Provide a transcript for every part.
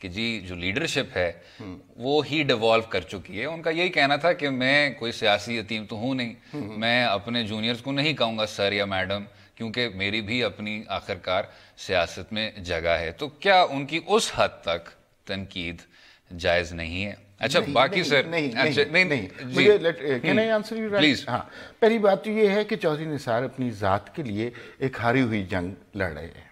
کہ جی جو لیڈرشپ ہے وہ ہی ڈیوالو کر چکی ہے. ان کا یہی کہنا تھا کہ میں کوئی سیاسی یتیم تو ہوں نہیں, میں اپنے جونیئرز کو نہیں کہوں گا سر یا میڈم, کیونکہ میری بھی اپنی آخرکار سیاست میں جگہ ہے. تو کیا ان کی اس حد تک تنقید جائز نہیں ہے؟ اچھا باقی سر پلیز. ہاں, پہلی بات تو یہ ہے کہ چودھری نثار اپنی ذات کے لیے ایک ہاری ہوئی جنگ لڑ رہے ہیں.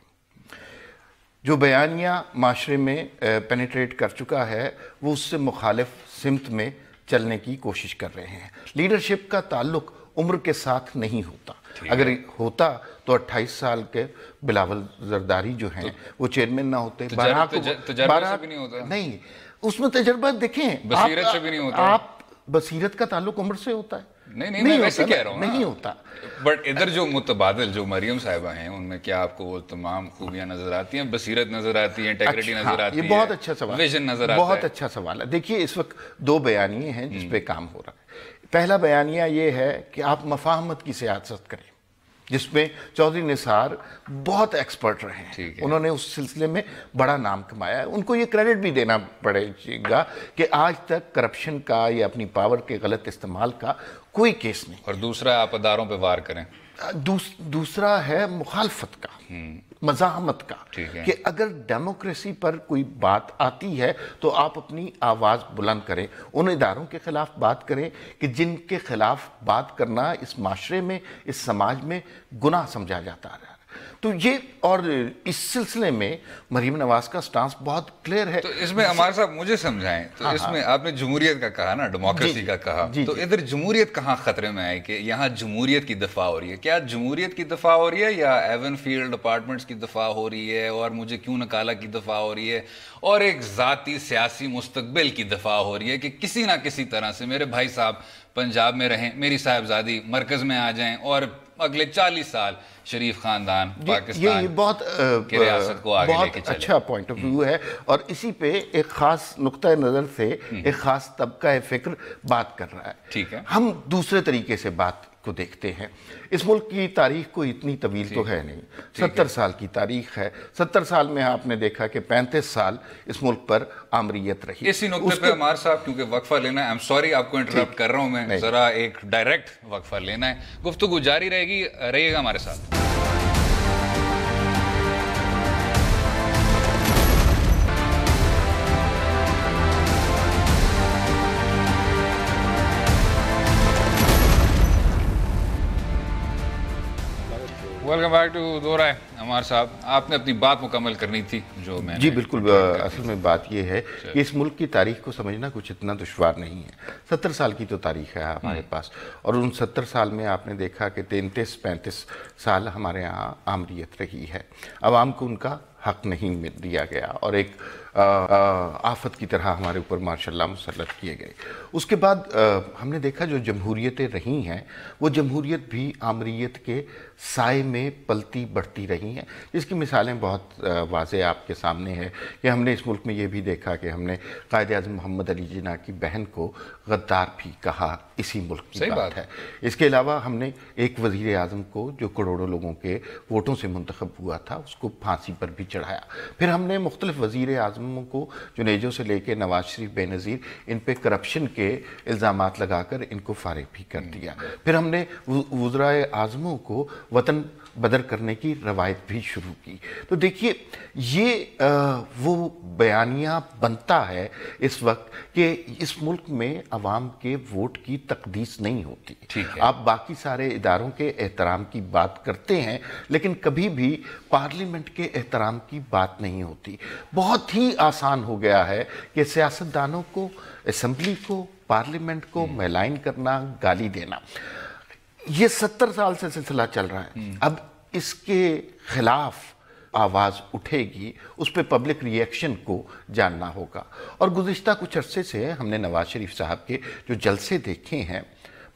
جو بیانیہ معاشرے میں پینیٹریٹ کر چکا ہے وہ اس سے مخالف سمت میں چلنے کی کوشش کر رہے ہیں. لیڈرشپ کا تعلق عمر کے ساتھ نہیں ہوتا. اگر ہوتا تو 28 سال کے بلاول زرداری جو ہیں وہ چیئرمین نہ ہوتے. نہیں, اس میں تجربہ دیکھیں, بصیرت سے بھی نہیں ہوتا. آپ بصیرت کا تعلق عمر سے ہوتا ہے. نہیں میں ویسے کہہ رہا ہوں نہیں ہوتا. بٹ ادھر جو متبادل جو مریم صاحبہ ہیں ان میں کیا آپ کو وہ تمام خوبیاں نظر آتی ہیں؟ بصیرت نظر آتی ہے, انٹیگریٹی نظر آتی ہے, یہ بہت اچھا سوال, ویژن نظر آتا ہے. بہت اچھا سوال ہے. دیکھیے اس وقت 2 بیانیے ہیں جس پہ کام ہو رہا ہے. پہلا بیانیہ یہ ہے کہ آپ مفاہمت کی سیاست کریں, جس میں چودھری نثار بہت ایکسپرٹ رہے ہیں. انہوں نے اس سلسلے میں بڑا نام کمایا ہے. ان کو یہ کریڈٹ بھی دینا پڑے گا کہ آج تک کرپشن کا یا اپنی پاور کے غلط استعمال کا کوئی کیس نہیں. اور دوسرا آپ اداروں پہ وار کریں. دوسرا ہے مخالفت کا, مزاحمت کا, کہ اگر ڈیموکریسی پر کوئی بات آتی ہے تو آپ اپنی آواز بلند کریں, ان اداروں کے خلاف بات کریں کہ جن کے خلاف بات کرنا اس معاشرے میں, اس سماج میں گناہ سمجھا جاتا ہے. تو یہ, اور اس سلسلے میں مریم نواز کا سٹانس بہت کلیئر ہے. تو اس میں عمار صاحب مجھے سمجھائیں, تو اس میں آپ نے جمہوریت کا کہا نا, ڈیموکریسی کا کہا, تو ادھر جمہوریت کہاں خطرے میں آئی کہ یہاں جمہوریت کی دفاع ہو رہی ہے؟ کیا جمہوریت کی دفاع ہو رہی ہے یا ایون فیلڈ اپارٹمنٹس کی دفاع ہو رہی ہے, اور مجھے کیوں نکالا کی دفاع ہو رہی ہے, اور ایک ذاتی سیاسی مستقبل کی دفاع ہو رہی ہے کہ کسی نہ کسی طرح سے میرے بھائی صاحب پنجاب میں رہیں, میری صاحبزادی مرکز میں آ جائیں, اور اگلے 40 سال شریف خاندان پاکستان کی ریاست کو آگے لے کے چلے. اچھا پوائنٹ آف ویو ہے, اور اسی پہ ایک خاص نقطہ نظر سے ایک خاص طبقہ فکر بات کر رہا ہے. ٹھیک ہے, ہم دوسرے طریقے سے بات کو دیکھتے ہیں. اس ملک کی تاریخ کو اتنی طویل تو ہے نہیں, 70 سال کی تاریخ ہے. 70 سال میں آپ نے دیکھا کہ 35 سال اس ملک پر آمریت رہی. اسی نقطے پہ عمار صاحب, کیونکہ وقفہ لینا ہے, I'm sorry آپ کو انٹرپٹ کر رہا ہوں میں, ذرا ایک ڈائریکٹ وقفہ لینا ہے. گفتگو جاری رہے گی, رہیے گا ہمارے ساتھ. ویلکم بیک ٹو دو رائے. عمار صاحب, آپ نے اپنی بات مکمل کرنی تھی جو میں. جی بالکل, اصل میں بات یہ ہے کہ اس ملک کی تاریخ کو سمجھنا کچھ اتنا دشوار نہیں ہے. 70 سال کی تو تاریخ ہے ہمارے پاس, اور ان 70 سال میں آپ نے دیکھا کہ 33-35 سال ہمارے یہاں آمریت رہی ہے. عوام کو ان کا حق نہیں دیا گیا, اور ایک آفت کی طرح ہمارے اوپر ماشاءاللہ مسلط کیے گئے. اس کے بعد ہم نے دیکھا جو جمہوریتیں رہی ہیں وہ جمہوریت بھی آمریت کے سائے میں پلتی بڑھتی رہی ہیں, جس کی مثالیں بہت واضح آپ کے سامنے ہے. کہ ہم نے اس ملک میں یہ بھی دیکھا کہ ہم نے قائد اعظم محمد علی جناح کی بہن کو غدار بھی کہا, اسی ملک کی بات ہے. اس کے علاوہ ہم نے ایک وزیر اعظم کو جو کروڑوں لوگوں کے ووٹوں سے منتخب ہوا تھا اس کو پھانسی پر بھی چڑھایا. پھر ہم نے مختلف وزیر اعظموں کو جنیجو سے لے کے نواز شریف, بے نظیر, ان پہ کرپشن کے الزامات لگا کر ان کو فارغ بھی کر دیا. پھر ہم نے وزرائے اعظموں کو وطن بدر کرنے کی روایت بھی شروع کی. تو دیکھیے یہ وہ بیانیہ بنتا ہے اس وقت کہ اس ملک میں عوام کے ووٹ کی تقدیس نہیں ہوتی. آپ باقی سارے اداروں کے احترام کی بات کرتے ہیں لیکن کبھی بھی پارلیمنٹ کے احترام کی بات نہیں ہوتی. بہت ہی آسان ہو گیا ہے کہ سیاستدانوں کو, اسمبلی کو, پارلیمنٹ کو میلائن کرنا, گالی دینا. یہ 70 سال سے سلسلہ چل رہا ہے. اب اس کے خلاف آواز اٹھے گی, اس پہ پبلک ریئیکشن کو جاننا ہوگا. اور گزشتہ کچھ عرصے سے ہم نے نواز شریف صاحب کے جو جلسے دیکھے ہیں,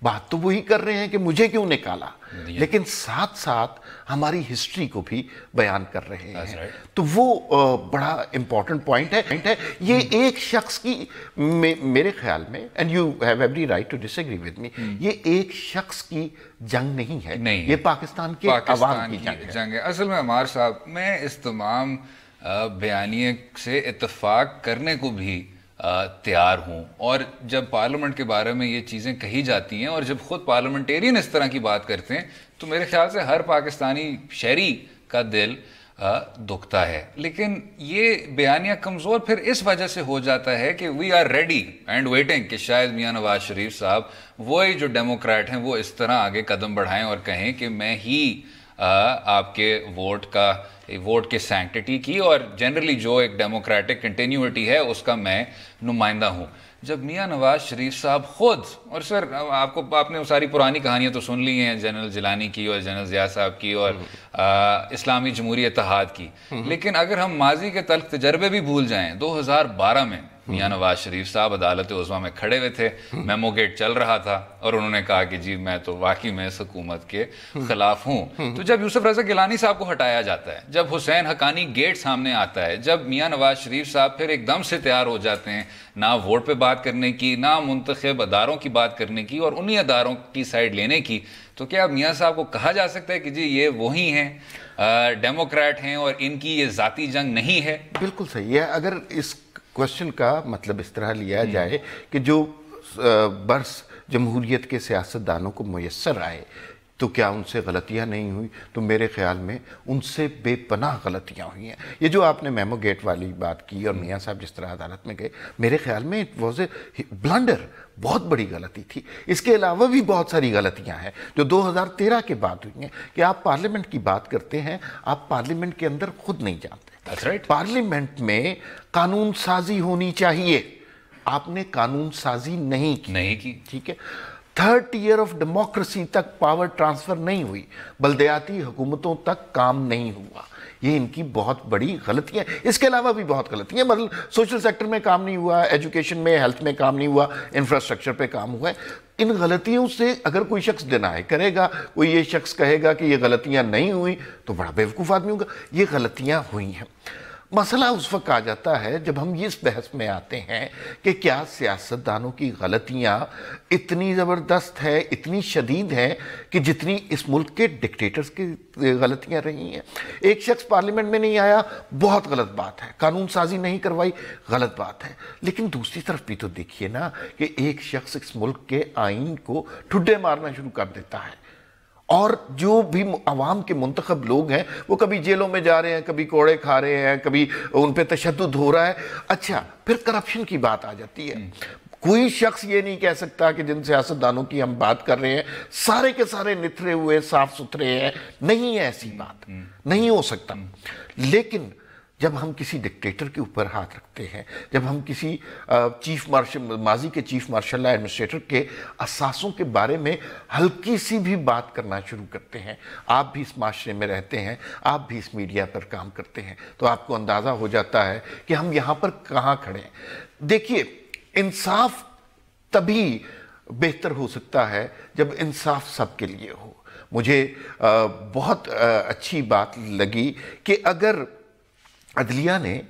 بات تو وہی کر رہے ہیں کہ مجھے کیوں نکالا, لیکن ساتھ ساتھ ہماری ہسٹری کو بھی بیان کر رہے ہیں. تو وہ بڑا امپورٹنٹ پوائنٹ ہے. یہ ایک شخص کی, میرے خیال میں, and you have every right to disagree with me, یہ ایک شخص کی جنگ نہیں ہے, یہ پاکستان کے عوام کی جنگ ہے. اصل میں عمار صاحب, میں اس تمام بیانیے سے اتفاق کرنے کو بھی تیار ہوں، اور جب پارلیمنٹ کے بارے میں یہ چیزیں کہی جاتی ہیں اور جب خود پارلیمنٹیرین اس طرح کی بات کرتے ہیں تو میرے خیال سے ہر پاکستانی شہری کا دل دکھتا ہے. لیکن یہ بیانیہ کمزور پھر اس وجہ سے ہو جاتا ہے کہ we are ready and waiting کہ شاید میاں نواز شریف صاحب وہی جو ڈیموکریٹ ہیں وہ اس طرح آگے قدم بڑھائیں اور کہیں کہ میں ہی آپ کے ووٹ کے سینکٹیٹی کی اور جنرلی جو ایک ڈیموکریٹک کنٹینیوٹی ہے اس کا میں نمائندہ ہوں. جب میاں نواز شریف صاحب خود، اور سر آپ نے ساری پرانی کہانیاں تو سن لی ہیں جنرل جیلانی کی اور جنرل ضیاء صاحب کی اور اسلامی جمہوری اتحاد کی، لیکن اگر ہم ماضی کے تلخ تجربے بھی بھول جائیں، 2012 میں میاں نواز شریف صاحب عدالت عظمیٰ میں کھڑے ہوئے تھے، میمو گیٹ چل رہا تھا اور انہوں نے کہا کہ جی میں تو واقعی میں اس حکومت کے خلاف ہوں. تو جب یوسف رضا گیلانی صاحب کو ہٹایا جاتا ہے، جب حسین حقانی گیٹ سامنے آتا ہے، جب میاں نواز شریف صاحب پھر ایک دم سے تیار ہو جاتے ہیں نہ ووٹ پہ بات کرنے کی، نہ منتخب اداروں کی بات کرنے کی اور انہی اداروں کی سائڈ لینے کی، تو کیا میاں صاحب کو کہا جا سکتا ہے کہ جی یہ وہی ہیں، ڈیموکریٹ ہیں اور ان کی یہ ذاتی جنگ نہیں ہے؟ بالکل صحیح ہے. اگر اس کوشچن کا مطلب اس طرح لیا جائے کہ جو برس جمہوریت کے سیاستدانوں کو میسر آئے تو کیا ان سے غلطیاں نہیں ہوئی، تو میرے خیال میں ان سے بے پناہ غلطیاں ہوئی ہیں. یہ جو آپ نے میمو گیٹ والی بات کی اور میاں صاحب جس طرح عدالت میں گئے، میرے خیال میں اٹ واز اے بلنڈر، بہت بڑی غلطی تھی. اس کے علاوہ بھی بہت ساری غلطیاں ہیں جو 2013 کے بعد ہوئی ہیں کہ آپ پارلیمنٹ کی بات کرتے ہیں، آپ پارلیمنٹ کے اندر خود نہیں جانتے. پارلیمنٹ میں قانون سازی ہونی چاہیے، آپ نے قانون سازی نہیں کی. ٹھیک ہے، 3rd ایئر آف ڈیموکریسی تک پاور ٹرانسفر نہیں ہوئی، بلدیاتی حکومتوں تک کام نہیں ہوا. یہ ان کی بہت بڑی غلطیاں. اس کے علاوہ بھی بہت غلطیاں، مطلب سوشل سیکٹر میں کام نہیں ہوا، ایجوکیشن میں، ہیلتھ میں کام نہیں ہوا، انفراسٹرکچر پہ کام ہوا ہے. ان غلطیوں سے اگر کوئی شخص ڈینائی کرے گا، کوئی یہ شخص کہے گا کہ یہ غلطیاں نہیں ہوئی، تو بڑا بیوقوف آدمی ہوگا. یہ غلطیاں ہوئی ہیں. مسئلہ اس وقت آ جاتا ہے جب ہم اس بحث میں آتے ہیں کہ کیا سیاستدانوں کی غلطیاں اتنی زبردست ہے، اتنی شدید ہیں کہ جتنی اس ملک کے ڈکٹیٹرز کی غلطیاں رہی ہیں. ایک شخص پارلیمنٹ میں نہیں آیا، بہت غلط بات ہے. قانون سازی نہیں کروائی، غلط بات ہے. لیکن دوسری طرف بھی تو دیکھیے نا کہ ایک شخص اس ملک کے آئین کو ٹھڈے مارنا شروع کر دیتا ہے، اور جو بھی عوام کے منتخب لوگ ہیں وہ کبھی جیلوں میں جا رہے ہیں، کبھی کوڑے کھا رہے ہیں، کبھی ان پہ تشدد ہو رہا ہے. اچھا، پھر کرپشن کی بات آ جاتی ہے. کوئی شخص یہ نہیں کہہ سکتا کہ جن سیاستدانوں کی ہم بات کر رہے ہیں سارے کے سارے نتھرے ہوئے صاف ستھرے ہیں. نہیں ہے ایسی بات، نہیں ہو سکتا. لیکن جب ہم کسی ڈکٹیٹر کے اوپر ہاتھ رکھتے ہیں، جب ہم کسی چیف مارشل، ماضی کے چیف مارشل ایڈمنسٹریٹر کے اثاثوں کے بارے میں ہلکی سی بھی بات کرنا شروع کرتے ہیں، آپ بھی اس معاشرے میں رہتے ہیں، آپ بھی اس میڈیا پر کام کرتے ہیں، تو آپ کو اندازہ ہو جاتا ہے کہ ہم یہاں پر کہاں کھڑے ہیں. دیکھیے، انصاف تبھی بہتر ہو سکتا ہے جب انصاف سب کے لیے ہو. مجھے بہت اچھی بات لگی کہ اگر عدلیہ نے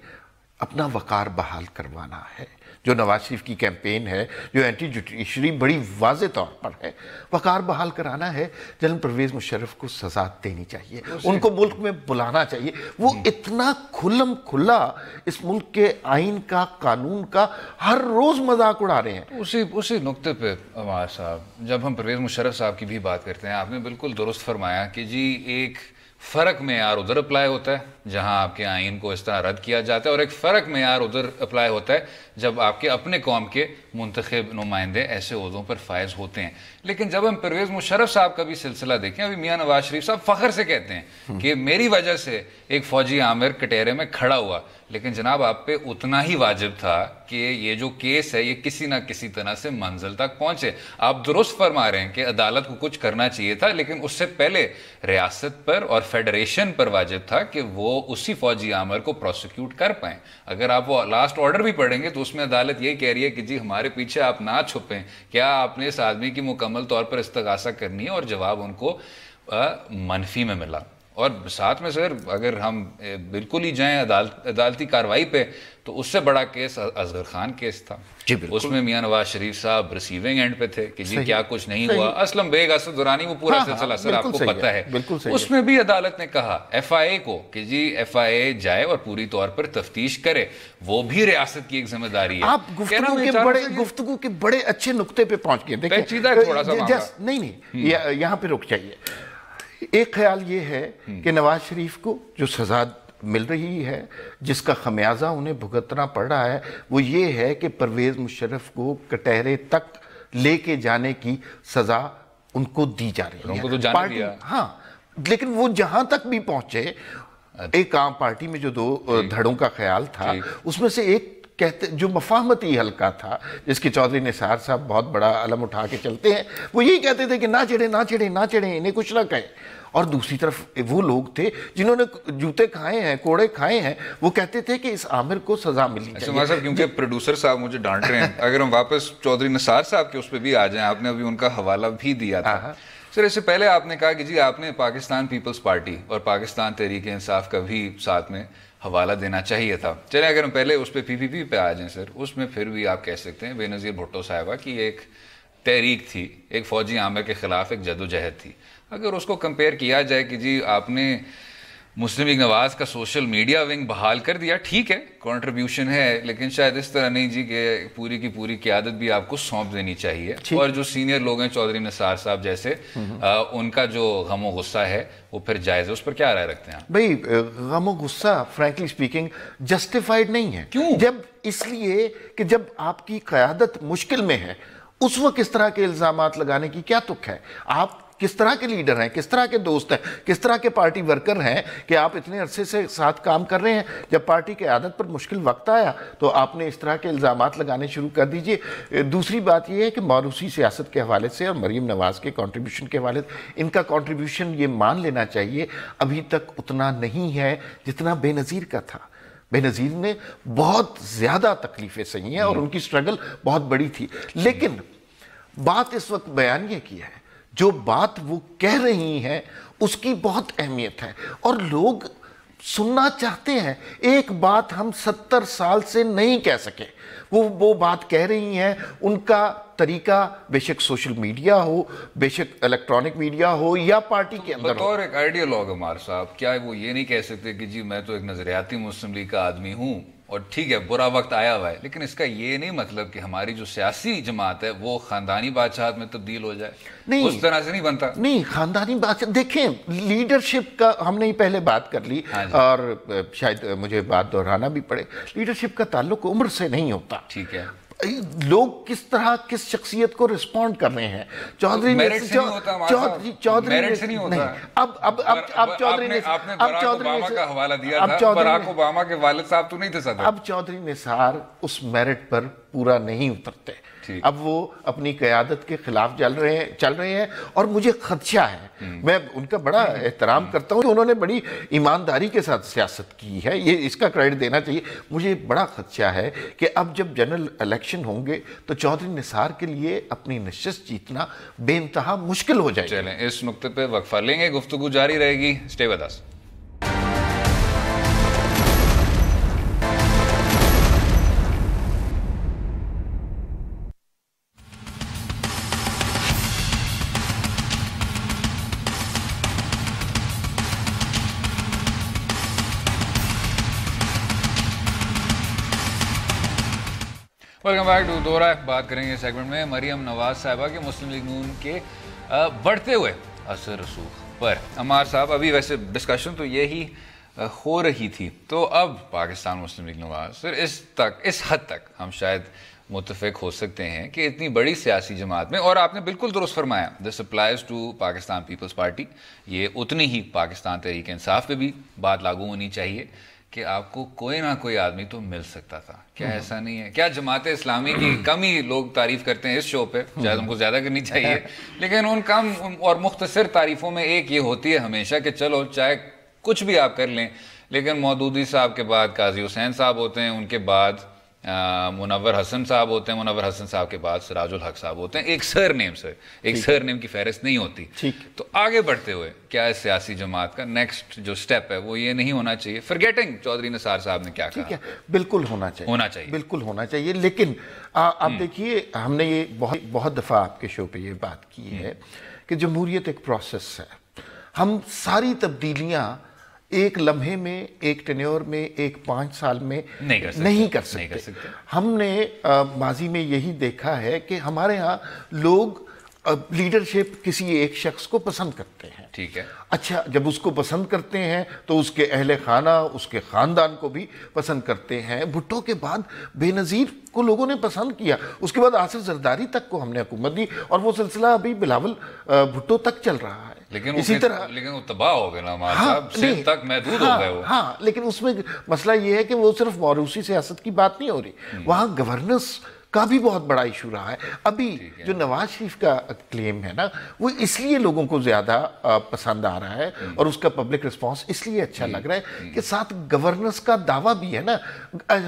اپنا وقار بحال کروانا ہے، جو نواز شریف کی کیمپین ہے، جو اینٹی جوڈیشری بڑی واضح طور پر ہے، وقار بحال کرانا ہے، جنرل پرویز مشرف کو سزا دینی چاہیے، ان کو ملک میں بلانا چاہیے. وہ اتنا کھلم کھلا اس ملک کے آئین کا، قانون کا ہر روز مذاق اڑا رہے ہیں. اسی نقطے پہ عمار صاحب، جب ہم پرویز مشرف صاحب کی بھی بات کرتے ہیں، آپ نے بالکل درست فرمایا کہ جی ایک فرق معیار ادھر اپلائی ہوتا ہے جہاں آپ کے آئین کو اس طرح رد کیا جاتا ہے، اور ایک فرق معیار ادھر اپلائی ہوتا ہے جب آپ کے اپنے قوم کے منتخب نمائندے ایسے عہدوں پر فائز ہوتے ہیں. لیکن جب ہم پرویز مشرف صاحب کا بھی سلسلہ دیکھیں، ابھی میاں نواز شریف صاحب فخر سے کہتے ہیں کہ میری وجہ سے ایک فوجی عامر کٹہرے میں کھڑا ہوا، لیکن جناب آپ پہ اتنا ہی واجب تھا کہ یہ جو کیس ہے یہ کسی نہ کسی طرح سے منزل تک پہنچے. آپ درست فرما رہے ہیں کہ عدالت کو کچھ کرنا چاہیے تھا، لیکن اس سے پہلے ریاست پر اور فیڈریشن پر واجب تھا کہ وہ اسی فوجی عامر کو پروسیکیوٹ کر پائیں. اگر آپ وہ لاسٹ آرڈر بھی پڑھیں گے تو اس میں عدالت یہی کہہ رہی ہے کہ جی ہمارے پیچھے آپ نہ چھپیں، کیا آپ نے اس آدمی کی مکمل طور پر استغاثہ کرنی ہے، اور جواب ان کو منفی میں ملا. اور ساتھ میں سر اگر ہم بالکل ہی جائیں عدالتی کارروائی پہ تو اس سے بڑا کیس اصغر خان کیس تھا. اس میں میاں نواز شریف صاحب ریسیونگ اینڈ پہ تھے کہ جی کیا کچھ نہیں ہوا. اسلم بیگ، اسد درانی، وہ پورا سلسلہ سر آپ کو پتہ ہے. اس میں بھی عدالت نے کہا ایف آئی اے کو کہ جی ایف آئی اے جائے اور پوری طور پر تفتیش کرے، وہ بھی ریاست کی ایک ذمہ داری ہے. آپ گفتگو کے بڑے اچھے نقطے پہ پہنچ گئے. پیچیدہ تھوڑا سا نہیں یہاں پہ رک جائیے. ایک خیال یہ ہے کہ نواز شریف کو جو سزا مل رہی ہے، جس کا خمیازہ انہیں بھگتنا پڑ رہا ہے، وہ یہ ہے کہ پرویز مشرف کو کٹہرے تک لے کے جانے کی سزا ان کو دی جا رہی ہے. ان کو تو جانے دیا. ہاں، لیکن وہ جہاں تک بھی پہنچے، ایک عام پارٹی میں جو 2 دھڑوں کا خیال تھا، اس میں سے ایک جو مفاہمتی حلقہ تھا، جس کے چودھری نثار صاحب بہت بڑا علم اٹھا کے چلتے ہیں، وہ یہی کہتے تھے کہ نہ چڑھیں انہیں کچھ نہ کہیں. اور دوسری طرف وہ لوگ تھے جنہوں نے جوتے کھائے ہیں، کوڑے کھائے ہیں، وہ کہتے تھے کہ اس عامر کو سزا ملنی چاہیے. صاحب کیونکہ پروڈیوسر صاحب مجھے ڈانٹ رہے ہیں، اگر ہم واپس چودھری نثار صاحب کے اس پہ بھی آ جائیں، آپ نے ابھی ان کا حوالہ بھی دیا تھا. سر اس سے پہلے آپ نے کہا کہ جی آپ نے پاکستان پیپلز پارٹی اور پاکستان تحریک انصاف کا بھی ساتھ میں حوالہ دینا چاہیے تھا. چلیں اگر ہم پہلے اس پہ پی پی پی پہ آ جائیں سر، اس میں پھر بھی آپ کہہ سکتے ہیں بے نظیر بھٹو صاحبہ کی ایک تحریک تھی، ایک فوجی عامر کے خلاف ایک جدوجہد تھی. اگر اس کو کمپیئر کیا جائے کہ جی آپ نے مسلم لیگ نواز کا سوشل میڈیا ونگ بحال کر دیا، ٹھیک ہے کنٹریبیوشن ہے، لیکن شاید اس طرح نہیں جی کہ پوری کی پوری قیادت بھی آپ کو سونپ دینی چاہیے. اور جو سینئر لوگ ہیں چودھری نثار صاحب جیسے، ان کا جو غم و غصہ ہے وہ پھر جائز ہے. اس پر کیا رائے رکھتے ہیں آپ؟ بھئی غم و غصہ فرینکلی سپیکنگ جسٹیفائیڈ نہیں ہے. کیوں؟ اس لیے کہ جب آپ کی قیادت مشکل میں ہے، اس وقت کس طرح کے الزامات لگانے کی کیا تک ہے؟ آپ کس طرح کے لیڈر ہیں، کس طرح کے دوست ہیں، کس طرح کے پارٹی ورکر ہیں کہ آپ اتنے عرصے سے ساتھ کام کر رہے ہیں؟ جب پارٹی کی قیادت پر مشکل وقت آیا تو آپ نے اس طرح کے الزامات لگانے شروع کر دیجئے. دوسری بات یہ ہے کہ موروثی سیاست کے حوالے سے اور مریم نواز کے کنٹریبیوشن کے حوالے سے، ان کا کنٹریبیوشن یہ مان لینا چاہیے ابھی تک اتنا نہیں ہے جتنا بے نظیر کا تھا. بے نظیر نے بہت زیادہ تکلیفیں سہی ہیں اور ان کی سٹرگل بہت بڑی تھی. لیکن بات اس وقت بیان یہ کی ہے، جو بات وہ کہہ رہی ہیں اس کی بہت اہمیت ہے اور لوگ سننا چاہتے ہیں. ایک بات ہم 70 سال سے نہیں کہہ سکے، وہ بات کہہ رہی ہیں. ان کا طریقہ بے شک سوشل میڈیا ہو، بے شک الیکٹرانک میڈیا ہو یا پارٹی کے اندر ہو. بطور ایک آئیڈیالوگ عمار صاحب، کیا وہ یہ نہیں کہہ سکتے کہ جی میں تو ایک نظریاتی مسلم لیگ کا آدمی ہوں اور ٹھیک ہے برا وقت آیا ہوا ہے، لیکن اس کا یہ نہیں مطلب کہ ہماری جو سیاسی جماعت ہے وہ خاندانی بادشاہت میں تبدیل ہو جائے؟ نہیں، اس طرح سے نہیں بنتا. نہیں، خاندانی بادشاہ دیکھیں، لیڈرشپ کا ہم نے ہی پہلے بات کر لی اور شاید مجھے بات دہرانا بھی پڑے. لیڈرشپ کا تعلق عمر سے نہیں ہوتا. ٹھیک ہے، لوگ کس طرح کس شخصیت کو رسپونڈ کر رہے ہیں. چودھری میرٹ سے نہیں ہوتا، میرٹ سے نہیں ہوتا. اب چودھری نے آپ نے براک اوباما کا حوالہ دیا تھا، براک اوباما کے والد صاحب تو نہیں تھے صدر. اب چودھری نثار اس میرٹ پر پورا نہیں اترتے. اب وہ اپنی قیادت کے خلاف چل رہے ہیں اور مجھے خدشہ ہے. میں ان کا بڑا احترام کرتا ہوں کہ انہوں نے بڑی ایمانداری کے ساتھ سیاست کی ہے، یہ اس کا کریڈٹ دینا چاہیے. مجھے بڑا خدشہ ہے کہ اب جب جنرل الیکشن ہوں گے تو چودھری نثار کے لیے اپنی نشست جیتنا بے انتہا مشکل ہو جائے گا. چلیں اس نقطے پہ وقفہ لیں گے، گفتگو جاری رہے گی. Stay with us. Welcome back to Daura. بات کریں گے سیگمنٹ میں مریم نواز صاحبہ کے مسلم لیگ نون کے بڑھتے ہوئے اثر رسوخ پر. عمار صاحب ابھی ویسے ڈسکشن تو یہی ہو رہی تھی، تو اب پاکستان مسلم لیگ نواز سر اس حد تک ہم شاید متفق ہو سکتے ہیں کہ اتنی بڑی سیاسی جماعت میں، اور آپ نے بالکل درست فرمایا this applies to Pakistan Peoples Party, یہ اتنی ہی پاکستان تحریک انصاف پہ بھی بات لاگو ہونی چاہیے کہ آپ کو کوئی نہ کوئی آدمی تو مل سکتا تھا. کیا ایسا نہیں ہے؟ کیا جماعت اسلامی کی کم ہی لوگ تعریف کرتے ہیں اس شو پہ، شاید ہم کو زیادہ کرنی چاہیے، لیکن ان کم اور مختصر تعریفوں میں ایک یہ ہوتی ہے ہمیشہ کہ چلو چاہے کچھ بھی آپ کر لیں، لیکن مودودی صاحب کے بعد قاضی حسین صاحب ہوتے ہیں، ان کے بعد منور حسن صاحب ہوتے ہیں, منور حسن صاحب کے بعد سراج الحق صاحب ہوتے ہیں, ایک سر نیم سے, ایک سر نیم کی فہرست نہیں ہوتی. تو آگے بڑھتے ہوئے کیا ہے سیاسی جماعت کا نیکسٹ جو سٹیپ ہے وہ یہ نہیں ہونا چاہیے, فرگیٹنگ چودھری نثار صاحب نے کیا کہا, بالکل ہونا چاہیے, بالکل ہونا چاہیے. لیکن آپ دیکھیے, ہم نے یہ بہت دفعہ آپ کے شو پہ یہ بات کی ہے کہ جمہوریت ایک پروسیس ہے. ہم ساری تبدیلیاں ایک لمحے میں, ایک ٹینیور میں, ایک 5 سال میں نہیں کر سکتے. ہم نے ماضی میں یہی دیکھا ہے کہ ہمارے ہاں لوگ لیڈرشپ کسی ایک شخص کو پسند کرتے ہیں. ٹھیک ہے, اچھا جب اس کو پسند کرتے ہیں تو اس کے اہل خانہ, اس کے خاندان کو بھی پسند کرتے ہیں. بھٹو کے بعد بے نظیر کو لوگوں نے پسند کیا, اس کے بعد آصف زرداری تک کو ہم نے حکومت دی, اور وہ سلسلہ ابھی بلاول بھٹو تک چل رہا ہے. اسی طرح لیکن وہ تباہ ہو گئے نا ہمارے صاحب, صرف تک محدود ہو گئے وہ. ہاں, لیکن اس میں مسئلہ یہ ہے کہ وہ صرف موروثی سیاست کی بات نہیں ہو رہی, وہاں گورننس کا بھی بہت بڑا ایشو رہا ہے. ابھی جو نواز شریف کا کلیم ہے نا, وہ اس لیے لوگوں کو زیادہ پسند آ رہا ہے اور اس کا پبلک رسپانس اس لیے اچھا لگ رہا ہے کہ ساتھ گورننس کا دعویٰ بھی ہے نا.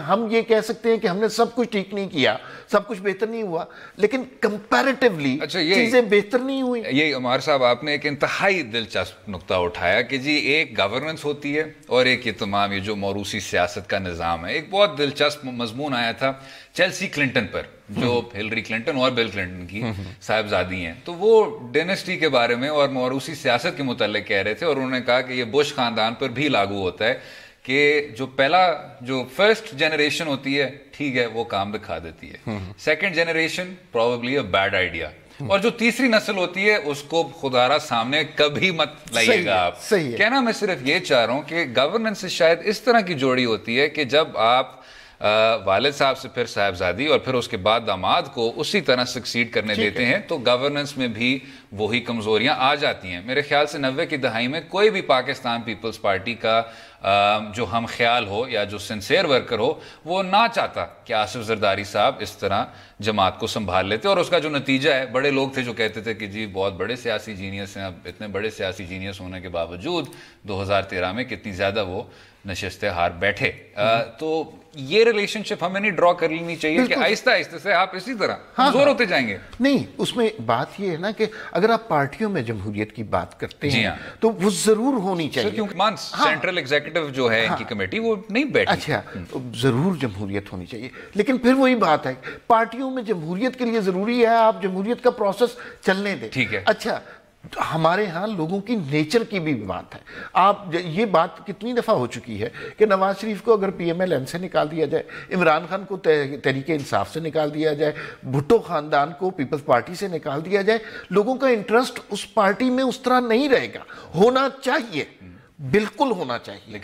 ہم یہ کہہ سکتے ہیں کہ ہم نے سب کچھ ٹھیک نہیں کیا, سب کچھ بہتر نہیں ہوا, لیکن کمپیریٹیولی چیزیں بہتر نہیں ہوئی. یہ عمار صاحب آپ نے ایک انتہائی دلچسپ نقطہ اٹھایا کہ جی ایک گورننس ہوتی ہے اور ایک یہ تمام یہ جو موروثی سیاست کا نظام ہے. ایک بہت دلچسپ مضمون آیا تھا چیلسی کلنٹن پر, جو ہلری کلنٹن اور بل کلنٹن کی صاحبزادی ہیں, تو وہ ڈینسٹی کے بارے میں اور موروثی سیاست کے متعلق کہہ رہے تھے, اور انہوں نے کہا کہ یہ بش خاندان پر بھی لاگو ہوتا ہے کہ جو فرسٹ جنریشن ہوتی ہے ٹھیک ہے وہ کام دکھا دیتی ہے, second generation probably a bad idea, اور جو تیسری نسل ہوتی ہے اس کو خدا را سامنے کبھی مت لائیے گا آپ. کہنا میں صرف یہ چاہ رہا ہوں کہ گورننس شاید اس طرح کی جوڑی ہوتی ہے کہ جب آپ والد صاحب سے پھر صاحبزادی اور پھر اس کے بعد داماد کو اسی طرح سکسیڈ کرنے دیتے ہیں تو گورننس میں بھی وہی کمزوریاں آ جاتی ہیں. میرے خیال سے 90 کی دہائی میں کوئی بھی پاکستان پیپلز پارٹی کا جو ہم خیال ہو یا جو سنسیئر ورکر ہو وہ نہ چاہتا کہ آصف زرداری صاحب اس طرح جماعت کو سنبھال لیتے. اور اس کا جو نتیجہ ہے, بڑے لوگ تھے جو کہتے تھے کہ جی بہت بڑے سیاسی جینیس ہیں, اب اتنے بڑے سیاسی جینیس ہونے کے باوجود 2013 میں کتنی زیادہ وہ نشستیں ہار بیٹھے. تو یہ ریلیشن شپ ہمیں نہیں ڈرا کر لینی چاہیے کہ آہستہ آہستہ سے آپ اسی طرح کمزور ہوتے جائیں گے. نہیں, اس میں بات یہ ہے نا کہ اگر آپ پارٹیوں میں جمہوریت کی بات کرتے ہیں تو وہ ضرور ہونی چاہیے, کیونکہ سینٹرل ایگزیکٹو جو ہے ان کی کمیٹی وہ نہیں بیٹھی. اچھا, ضرور جمہوریت ہونی چاہیے, لیکن پھر وہی بات ہے پارٹیوں میں جمہوریت کے لیے ضروری ہے آپ جمہوریت کا پروسیس چلنے دیں. ٹھیک ہے, اچھا ہمارے ہاں لوگوں کی نیچر کی بھی بات ہے. آپ یہ بات کتنی دفعہ ہو چکی ہے کہ نواز شریف کو اگر پی ایم ایل این سے نکال دیا جائے, عمران خان کو تحریک انصاف سے نکال دیا جائے, بھٹو خاندان کو پیپلز پارٹی سے نکال دیا جائے, لوگوں کا انٹرسٹ اس پارٹی میں اس طرح نہیں رہے گا. ہونا چاہیے, بالکل ہونا چاہیے,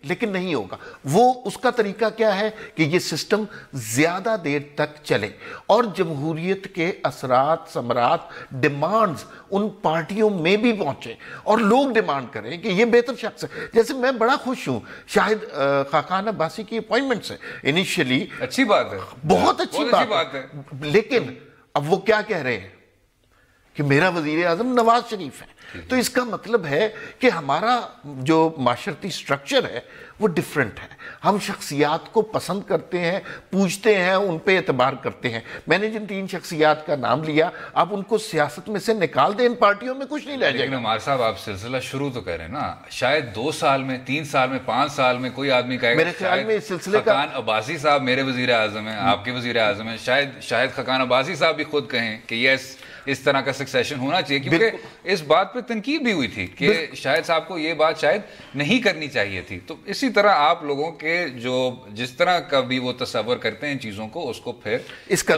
لیکن نہیں ہوگا. وہ اس کا طریقہ کیا ہے کہ یہ سسٹم زیادہ دیر تک چلے اور جمہوریت کے اثرات ثمرات ڈیمانڈز ان پارٹیوں میں بھی پہنچے اور لوگ ڈیمانڈ کریں کہ یہ بہتر شخص ہے. جیسے میں بڑا خوش ہوں شاہد خاقان عباسی کی اپوائنٹمنٹ سے, انیشلی اچھی بات ہے, بہت اچھی بات ہے, لیکن اب وہ کیا کہہ رہے ہیں کہ میرا وزیر اعظم نواز شریف ہے. تو اس کا مطلب ہے کہ ہمارا جو معاشرتی سٹرکچر ہے وہ ڈیفرنٹ ہے. ہم شخصیات کو پسند کرتے ہیں, پوچھتے ہیں, ان پہ اعتبار کرتے ہیں. میں نے جن 3 شخصیات کا نام لیا, آپ ان کو سیاست میں سے نکال دیں, ان پارٹیوں میں کچھ نہیں رہ جائے گا. لیکن عمار صاحب آپ سلسلہ شروع تو کر رہے ہیں نا, شاید 2 سال میں 3 سال میں 5 سال میں کوئی آدمی کہے گا میرے خیال میں اس سلسلے کا خاقان عباسی صاحب میرے وزیر اعظم ہیں, آپ کے وزیر اعظم ہیں, شاید خاقان عباسی صاحب بھی خود کہیں کہ یس اس طرح کا سکسیشن ہونا چاہیے, کیونکہ اس بات پہ تنقید بھی ہوئی تھی کہ شاہد صاحب کو یہ بات شاید نہیں کرنی چاہیے تھی. تو اسی طرح آپ لوگوں کے جو جس طرح کا بھی وہ تصور کرتے ہیں چیزوں کو, اس کو پھر اس کا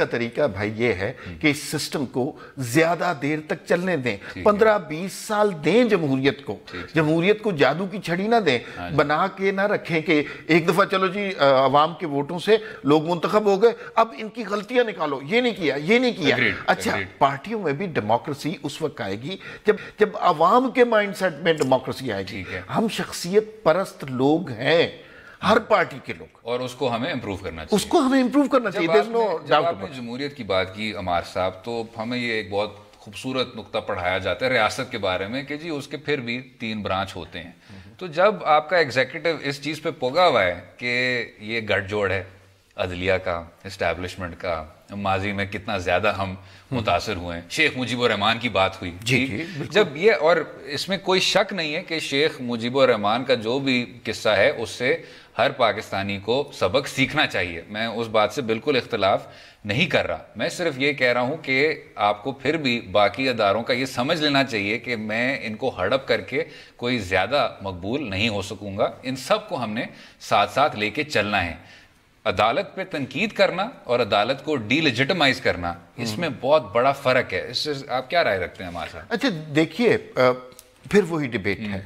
طریقہ بھائی یہ ہے کہ اس سسٹم کو زیادہ دیر تک چلنے دیں, 15-20 سال دیں جمہوریت کو. جمہوریت کو جادو کی چھڑی نہ دیں, بنا کے نہ رکھیں کہ ایک دفعہ چلو جی عوام کے ووٹوں سے لوگ منتخب ہو گئے, اب ان کی غلطیاں نکالو, یہ نہیں کیا. اچھا, پارٹیوں میں بھی ڈیموکریسی اس وقت آئے گی جب عوام کے مائنڈ سیٹ میں ڈیموکریسی آئے گی. ہم شخصیت پرست لوگ ہیں, ہر پارٹی کے لوگ, اور اس کو ہمیں امپروو کرنا چاہیے. اس کو ہمیں امپروو کرنا چاہیے. جب آپ نے جمہوریت کی بات کی عمار صاحب, تو ہمیں یہ ایک بہت خوبصورت نقطہ پڑھایا جاتا ہے ریاست کے بارے میں کہ جی اس کے پھر بھی 3 برانچ ہوتے ہیں. تو جب آپ کا ایگزیکٹو اس چیز پہ پوگا ہوا ہے کہ یہ گٹھ جوڑ ہے, عدلیہ کا, اسٹیبلشمنٹ کا, ماضی میں کتنا زیادہ ہم متاثر ہوئے ہیں. شیخ مجیب الرحمان کی بات ہوئی جب یہ, اور اس میں کوئی شک نہیں ہے کہ شیخ مجیب الرحمان کا جو بھی قصہ ہے اس سے ہر پاکستانی کو سبق سیکھنا چاہیے. میں اس بات سے بالکل اختلاف نہیں کر رہا. میں صرف یہ کہہ رہا ہوں کہ آپ کو پھر بھی باقی اداروں کا یہ سمجھ لینا چاہیے کہ میں ان کو ہڑپ کر کے کوئی زیادہ مقبول نہیں ہو سکوں گا. ان سب کو ہم نے ساتھ ساتھ لے کے چلنا ہے. عدالت پہ تنقید کرنا اور عدالت کو ڈی لیجٹمائز کرنا, اس میں بہت بڑا فرق ہے. اس سے آپ کیا رائے رکھتے ہیں ہمارے ساتھ؟ اچھا دیکھیے, پھر وہی ڈیبیٹ ہے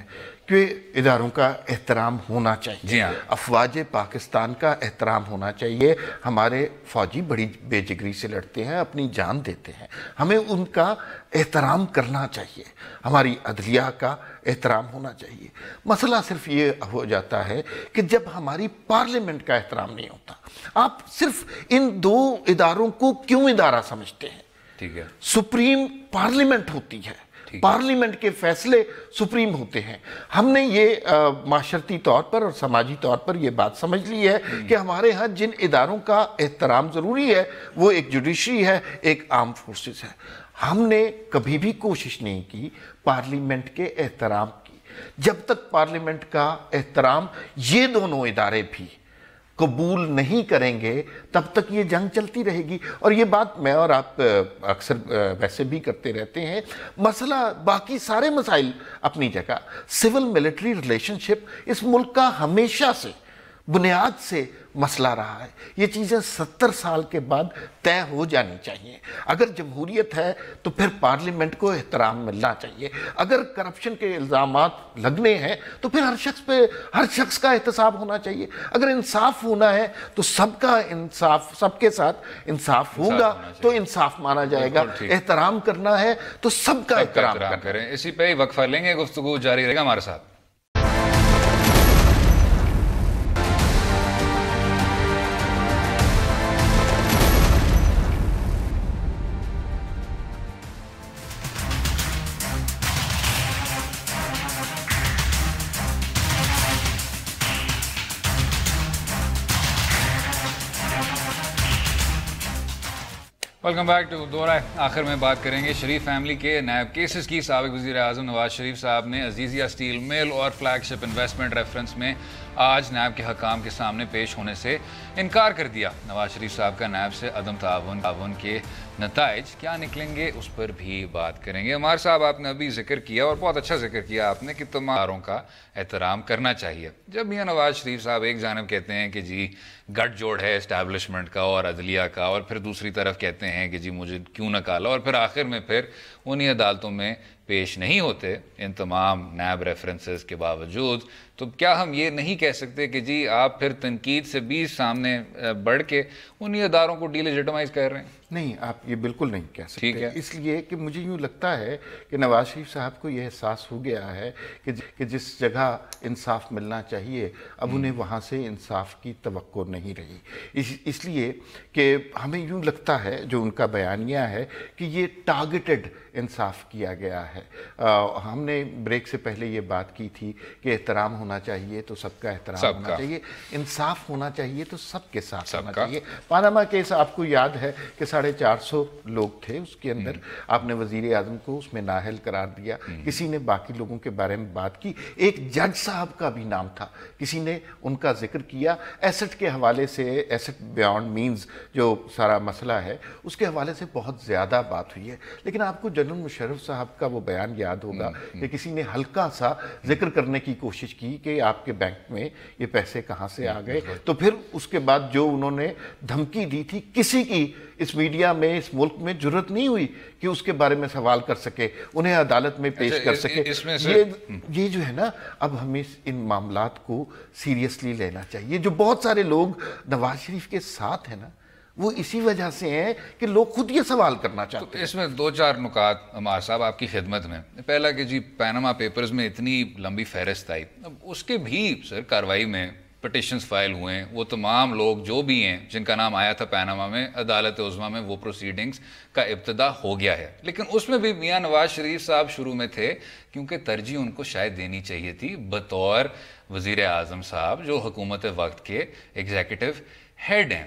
کہ اداروں کا احترام ہونا چاہیے. جی ہاں, افواج پاکستان کا احترام ہونا چاہیے. ہمارے فوجی بڑی بے جگری سے لڑتے ہیں, اپنی جان دیتے ہیں, ہمیں ان کا احترام کرنا چاہیے. ہماری عدلیہ کا احترام ہونا چاہیے. مسئلہ صرف یہ ہو جاتا ہے کہ جب ہماری پارلیمنٹ کا احترام نہیں ہوتا. آپ صرف ان دو اداروں کو کیوں ادارہ سمجھتے ہیں؟ ٹھیک ہے, سپریم پارلیمنٹ ہوتی ہے, پارلیمنٹ کے فیصلے سپریم ہوتے ہیں. ہم نے یہ معاشرتی طور پر اور سماجی طور پر یہ بات سمجھ لی ہے کہ ہمارے ہاں جن اداروں کا احترام ضروری ہے وہ ایک جوڈیشری ہے, ایک آرم فورسز ہے. ہم نے کبھی بھی کوشش نہیں کی پارلیمنٹ کے احترام کی. جب تک پارلیمنٹ کا احترام یہ دونوں ادارے بھی قبول نہیں کریں گے تب تک یہ جنگ چلتی رہے گی. اور یہ بات میں اور آپ اکثر ویسے بھی کرتے رہتے ہیں. مسئلہ باقی سارے مسائل اپنی جگہ, سول ملٹری ریلیشن شپ اس ملک کا ہمیشہ سے بنیاد سے مسئلہ رہا ہے. یہ چیزیں 70 سال کے بعد طے ہو جانی چاہیے. اگر جمہوریت ہے تو پھر پارلیمنٹ کو احترام ملنا چاہیے. اگر کرپشن کے الزامات لگنے ہیں تو پھر ہر شخص کا احتساب ہونا چاہیے. اگر انصاف ہونا ہے تو سب کا انصاف, سب کے ساتھ انصاف ہوگا تو انصاف مانا جائے گا. احترام کرنا ہے تو سب کا احترام کریں. اسی پہ وقفہ لیں گے, گفتگو جاری رہے گا ہمارے ساتھ. ویلکم بیک ٹو دو رائے. آخر میں بات کریں گے شریف فیملی کے نائب کیسز کی. سابق وزیر اعظم نواز شریف صاحب نے عزیزیہ اسٹیل مل اور فلیگ شپ انویسٹمنٹ ریفرنس میں آج نائب کے حکام کے سامنے پیش ہونے سے انکار کر دیا. نواز شریف صاحب کا نائب سے عدم تعاون کے نتائج کیا نکلیں گے اس پر بھی بات کریں گے. عمار صاحب, آپ نے ابھی ذکر کیا اور بہت اچھا ذکر کیا آپ نے کہ تمام اداروں کا احترام کرنا چاہیے. جب میاں نواز شریف صاحب ایک جانب کہتے ہیں کہ جی گٹھ جوڑ ہے اسٹیبلشمنٹ کا اور عدلیہ کا, اور پھر دوسری طرف کہتے ہیں کہ جی مجھے کیوں نکالا, اور پھر آخر میں پھر انہی عدالتوں میں پیش نہیں ہوتے ان تمام نیب ریفرنسز کے باوجود, تو کیا ہم یہ نہیں کہہ سکتے کہ جی آپ پھر تنقید سے بھی سامنے بڑھ کے انہی اداروں کو ڈی لیجٹمائز کر رہے ہیں؟ نہیں, آپ یہ بالکل نہیں کہہ سکتے. اس لیے کہ مجھے یوں لگتا ہے کہ نواز شریف صاحب کو یہ احساس ہو گیا ہے کہ جس جگہ انصاف ملنا چاہیے اب انہیں وہاں سے انصاف کی توقع نہیں رہی. اس لیے کہ ہمیں یوں لگتا ہے, جو ان کا بیانیہ ہے, کہ یہ ٹارگٹڈ انصاف کیا گیا ہے. ہم نے بریک سے پہلے یہ بات کی تھی کہ احترام ہونا چاہیے تو سب کا احترام ہونا چاہیے, انصاف ہونا چاہیے تو سب کے ساتھ ہونا چاہیے. پاناما کیس آپ کو یاد ہے کہ 450 لوگ تھے اس کے اندر, آپ نے وزیر اعظم کو اس میں نااہل قرار دیا, کسی نے باقی لوگوں کے بارے میں بات کی, ایک جج صاحب کا بھی نام تھا, کسی نے ان کا ذکر کیا. ایسٹ کے حوالے سے, ایسٹ بیانڈ مینز جو سارا مسئلہ ہے اس کے حوالے سے بہت زیادہ بات ہوئی ہے. لیکن آپ کو جنرل مشرف صاحب کا وہ بیان یاد ہوگا کہ کسی نے ہلکا سا ذکر کرنے کی کوشش کی کہ آپ کے بینک میں یہ پیسے کہاں سے آ گئے, تو پھر اس کے بعد جو انہوں نے دھمکی دی تھی, کسی کی اس میڈیا میں اس ملک میں جرت نہیں ہوئی کہ اس کے بارے میں سوال کر سکے, انہیں عدالت میں پیش کر سکے. یہ جو ہے نا, اب ہمیں ان معاملات کو سیریسلی لینا چاہیے. جو بہت سارے لوگ نواز شریف کے ساتھ ہیں نا, وہ اسی وجہ سے ہیں کہ لوگ خود یہ سوال کرنا چاہتے ہیں. اس میں 2-4 نکات عمار صاحب آپ کی خدمت میں. پہلا کہ جی پیناما پیپرز میں اتنی لمبی فہرست آئی, اب اس کے بھی سر کاروائی میں پٹیشنز فائل ہوئے ہیں, وہ تمام لوگ جو بھی ہیں جن کا نام آیا تھا پیناما میں, عدالت عظمیٰ میں وہ پروسیڈنگز کا ابتدا ہو گیا ہے. لیکن اس میں بھی میاں نواز شریف صاحب شروع میں تھے, کیونکہ ترجیح ان کو شاید دینی چاہیے تھی بطور وزیر اعظم صاحب جو حکومت وقت کے ایگزیکٹو ہیڈ ہیں.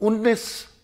19